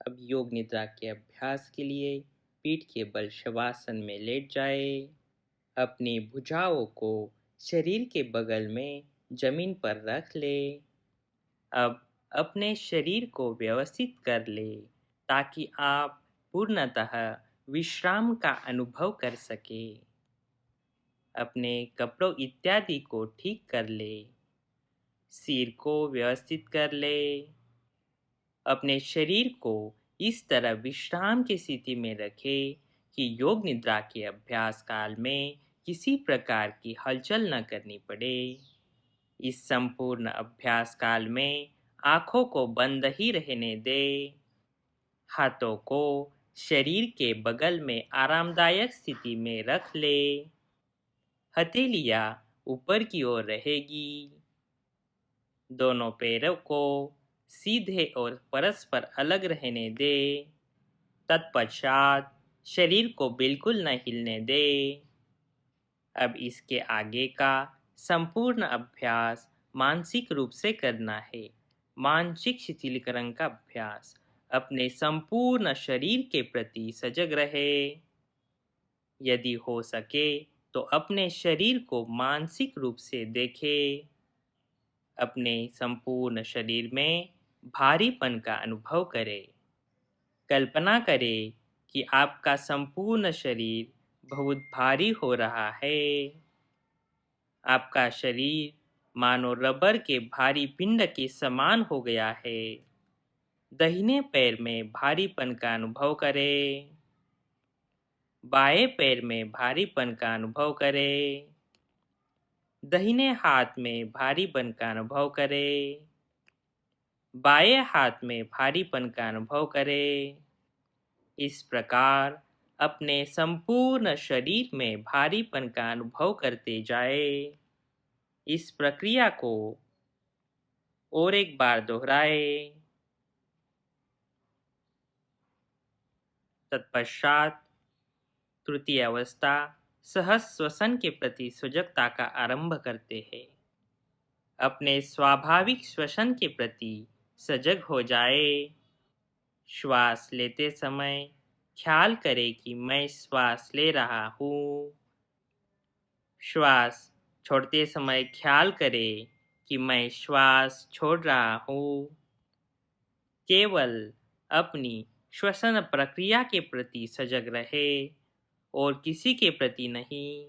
अब योग निद्रा के अभ्यास के लिए पीठ के बल शवासन में लेट जाए। अपनी भुजाओं को शरीर के बगल में जमीन पर रख ले। अब अपने शरीर को व्यवस्थित कर ले ताकि आप पूर्णतः विश्राम का अनुभव कर सके। अपने कपड़ों इत्यादि को ठीक कर ले। सिर को व्यवस्थित कर ले। अपने शरीर को इस तरह विश्राम की स्थिति में रखें कि योग निद्रा के अभ्यास काल में किसी प्रकार की हलचल न करनी पड़े। इस संपूर्ण अभ्यास काल में आंखों को बंद ही रहने दे। हाथों को शरीर के बगल में आरामदायक स्थिति में रख ले। हथेलियां ऊपर की ओर रहेगी। दोनों पैरों को सीधे और परस्पर अलग रहने दे। तत्पश्चात शरीर को बिल्कुल न हिलने दे। अब इसके आगे का संपूर्ण अभ्यास मानसिक रूप से करना है। मानसिक शिथिलीकरण का अभ्यास। अपने संपूर्ण शरीर के प्रति सजग रहे। यदि हो सके तो अपने शरीर को मानसिक रूप से देखे। अपने संपूर्ण शरीर में भारीपन का अनुभव करें। कल्पना करें कि आपका संपूर्ण शरीर बहुत भारी हो रहा है। आपका शरीर मानो रबर के भारी पिंड के समान हो गया है। दाहिने पैर में भारीपन का अनुभव करें। बाएं पैर में भारीपन का अनुभव करें। दाहिने हाथ में भारीपन का अनुभव करें। बाएं हाथ में भारीपन का अनुभव करें। इस प्रकार अपने संपूर्ण शरीर में भारीपन का अनुभव करते जाए। इस प्रक्रिया को और एक बार दोहराए। तत्पश्चात तृतीय अवस्था सहज श्वसन के प्रति सजगता का आरंभ करते हैं। अपने स्वाभाविक श्वसन के प्रति सजग हो जाए। श्वास लेते समय ख्याल करें कि मैं श्वास ले रहा हूँ। श्वास छोड़ते समय ख्याल करें कि मैं श्वास छोड़ रहा हूँ। केवल अपनी श्वसन प्रक्रिया के प्रति सजग रहे और किसी के प्रति नहीं।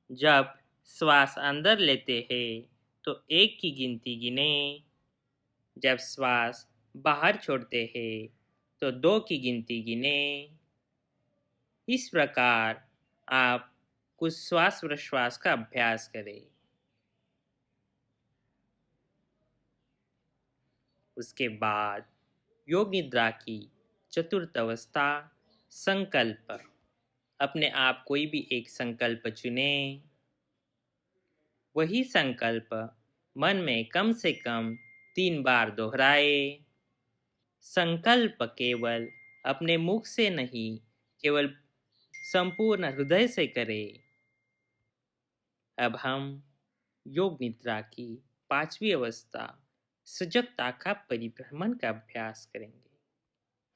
जब श्वास अंदर लेते हैं तो एक की गिनती गिने। जब श्वास बाहर छोड़ते हैं तो दो की गिनती गिने। इस प्रकार आप कुछ श्वास प्रश्वास का अभ्यास करें। उसके बाद योग निद्रा की चतुर्थ अवस्था संकल्प। अपने आप कोई भी एक संकल्प चुने। वही संकल्प मन में कम से कम 3 बार दोहराए। संकल्प केवल अपने मुख से नहीं, केवल संपूर्ण हृदय से करें। अब हम योग निद्रा की 5वीं अवस्था सजगता का परिभ्रमण का अभ्यास करेंगे।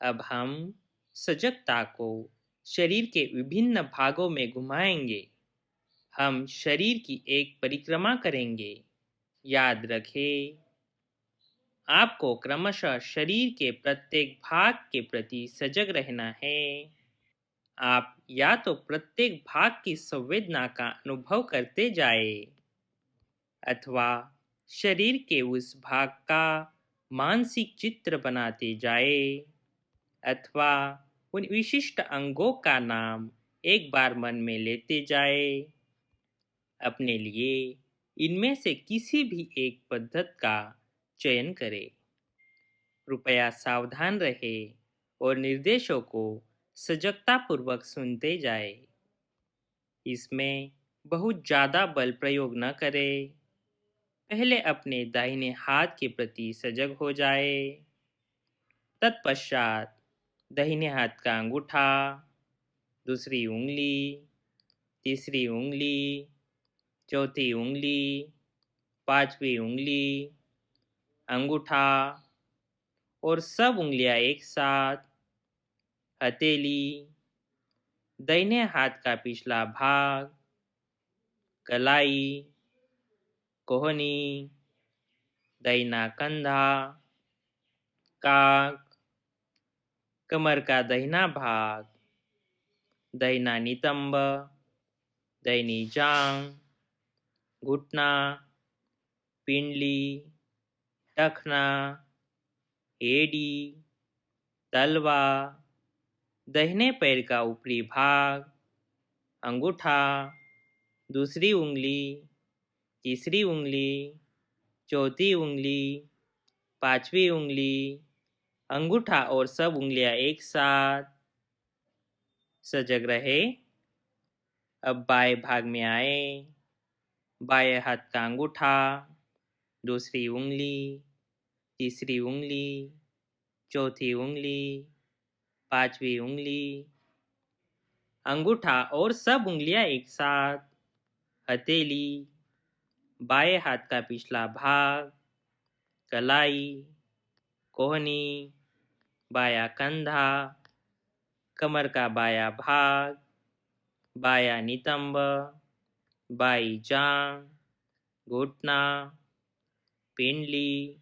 अब हम सजगता को शरीर के विभिन्न भागों में घुमाएंगे। हम शरीर की एक परिक्रमा करेंगे। याद रखें, आपको क्रमशः शरीर के प्रत्येक भाग के प्रति सजग रहना है। आप या तो प्रत्येक भाग की संवेदना का अनुभव करते जाए अथवा शरीर के उस भाग का मानसिक चित्र बनाते जाए अथवा उन विशिष्ट अंगों का नाम एक बार मन में लेते जाए। अपने लिए इनमें से किसी भी एक पद्धति का चयन करें। कृपया सावधान रहे और निर्देशों को सजगतापूर्वक सुनते जाए। इसमें बहुत ज़्यादा बल प्रयोग न करें। पहले अपने दाहिने हाथ के प्रति सजग हो जाए। तत्पश्चात दाहिने हाथ का अंगूठा, दूसरी उंगली, तीसरी उंगली, चौथी उंगली, 5वीं उंगली, अंगूठा और सब उंगलियां एक साथ। हथेली, दाहिने हाथ का पिछला भाग, कलाई, कोहनी, दाहिना कंधा, काक, कमर का दाहिना भाग, दाहिना नितंब, दाहिनी जांघ, घुटना, पिंडली, टखना, एड़ी, तलवा, दाहिने पैर का ऊपरी भाग, अंगूठा, दूसरी उंगली, तीसरी उंगली, चौथी उंगली, पांचवी उंगली, अंगूठा और सब उंगलियां एक साथ। सजग रहे। अब बाएं भाग में आए। बाएं हाथ का अंगूठा, दूसरी उंगली, तीसरी उंगली, चौथी उंगली, पांचवी उंगली, अंगूठा और सब उंगलियां एक साथ। हथेली, बाएं हाथ का पिछला भाग, कलाई, कोहनी, बायां कंधा, कमर का बायां भाग, बायां नितंब, बाई जांघ, घुटना, पिंडली,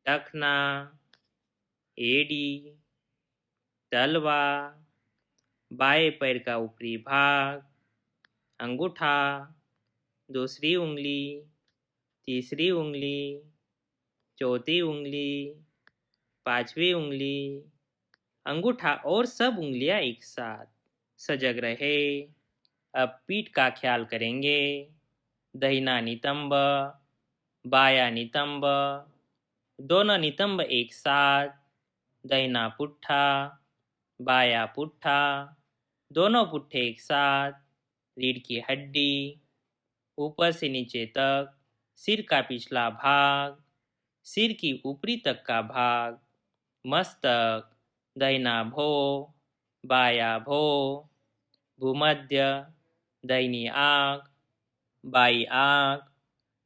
टखना, एड़ी, तलवा, बाएं पैर का ऊपरी भाग, अंगूठा, दूसरी उंगली, तीसरी उंगली, चौथी उंगली, पांचवी उंगली, अंगूठा और सब उंगलियां एक साथ। सजग रहे। अब पीठ का ख्याल करेंगे। दाहिना नितंब, बायां नितंब, दोनों नितंब एक साथ। दाहिना पुट्ठा, बायां पुट्ठा, दोनों पुट्ठे एक साथ। रीढ़ की हड्डी, ऊपर से नीचे तक, सिर का पिछला भाग, सिर की ऊपरी तक का भाग, मस्तक, दाहिना भो, बायां भो, भूमध्य, दाहिनी आंख, बाई आंख,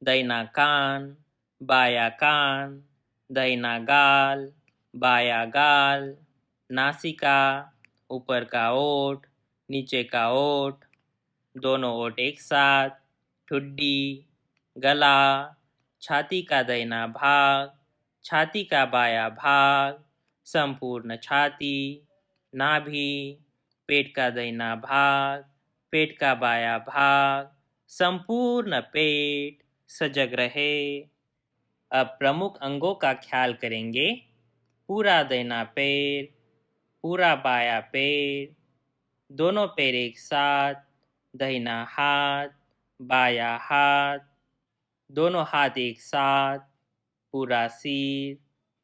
दाहिना कान, बायां कान, दाहिना गाल, बायां गाल, नासिका, ऊपर का ओठ, नीचे का ओठ, दोनों ओठ एक साथ, ठुड्डी, गला, छाती का दाहिना भाग, छाती का बायां भाग, संपूर्ण छाती, नाभि, पेट का दाहिना भाग, पेट का बायां भाग, संपूर्ण पेट। सजग रहे। अब प्रमुख अंगों का ख्याल करेंगे। पूरा दाहिना पैर, पूरा बायां पैर, दोनों पैर एक साथ, दाहिना हाथ, बायां हाथ, दोनों हाथ एक साथ, पूरा सिर,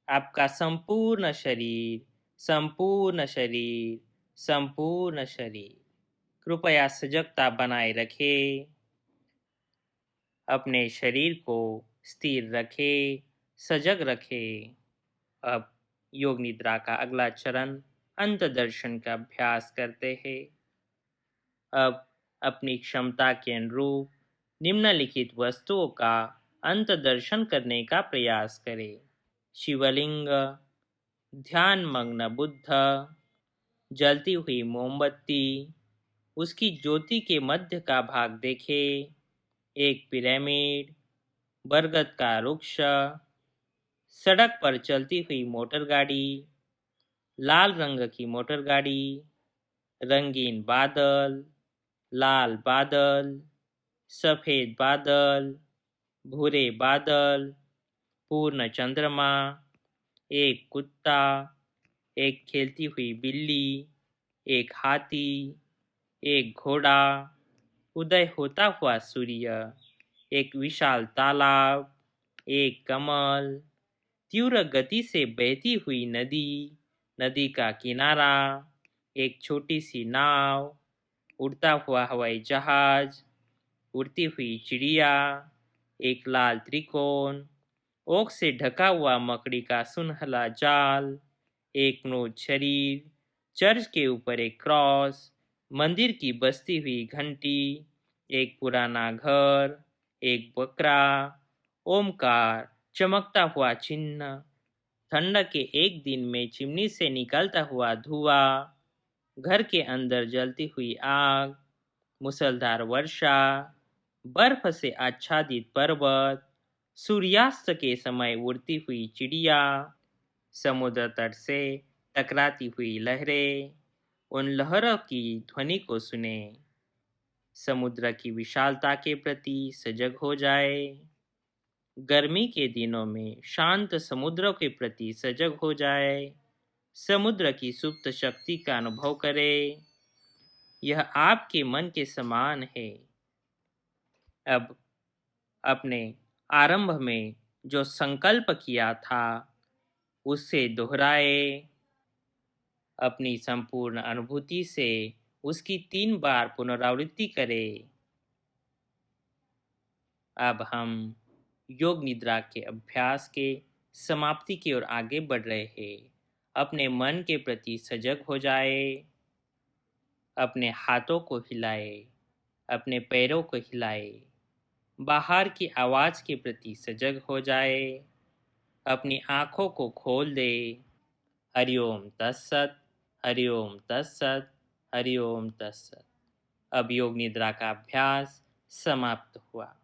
आपका संपूर्ण शरीर, संपूर्ण शरीर, संपूर्ण शरीर। कृपया सजगता बनाए रखें। अपने शरीर को स्थिर रखें, सजग रखें। अब योग निद्रा का अगला चरण अंतदर्शन का अभ्यास करते हैं। अब अपनी क्षमता के अनुरूप निम्नलिखित वस्तुओं का अंतदर्शन करने का प्रयास करें। शिवलिंग, ध्यानमग्न बुद्ध, जलती हुई मोमबत्ती, उसकी ज्योति के मध्य का भाग देखें। एक पिरामिड, बरगद का वृक्ष, सड़क पर चलती हुई मोटर गाड़ी, लाल रंग की मोटर गाड़ी, रंगीन बादल, लाल बादल, सफेद बादल, भूरे बादल, पूर्ण चंद्रमा, एक कुत्ता, एक खेलती हुई बिल्ली, एक हाथी, एक घोड़ा, उदय होता हुआ सूर्य, एक विशाल तालाब, एक कमल, तीव्र गति से बहती हुई नदी, नदी का किनारा, एक छोटी सी नाव, उड़ता हुआ हवाई जहाज, उड़ती हुई चिड़िया, एक लाल त्रिकोण, ओक से ढका हुआ मकड़ी का सुनहला जाल, एक नोट शरीर, चर्च के ऊपर एक क्रॉस, मंदिर की बजती हुई घंटी, एक पुराना घर, एक बकरा, ओमकार, चमकता हुआ चिन्ह, ठंड के एक दिन में चिमनी से निकलता हुआ धुआं, घर के अंदर जलती हुई आग, मूसलधार वर्षा, बर्फ से आच्छादित पर्वत, सूर्यास्त के समय उड़ती हुई चिड़िया, समुद्र तट से टकराती हुई लहरें, उन लहरों की ध्वनि को सुने, समुद्र की विशालता के प्रति सजग हो जाए, गर्मी के दिनों में शांत समुद्र के प्रति सजग हो जाए, समुद्र की सुप्त शक्ति का अनुभव करे। यह आपके मन के समान है। अब अपने आरंभ में जो संकल्प किया था उससे दोहराए, अपनी संपूर्ण अनुभूति से उसकी 3 बार पुनरावृत्ति करें। अब हम योग निद्रा के अभ्यास के समाप्ति की ओर आगे बढ़ रहे हैं। अपने मन के प्रति सजग हो जाए, अपने हाथों को हिलाए, अपने पैरों को हिलाए, बाहर की आवाज़ के प्रति सजग हो जाए, अपनी आँखों को खोल दे। हरिओम तत्सत, हरिओम तत्सत, हरिओम तत्सत। अब योग निद्रा का अभ्यास समाप्त हुआ।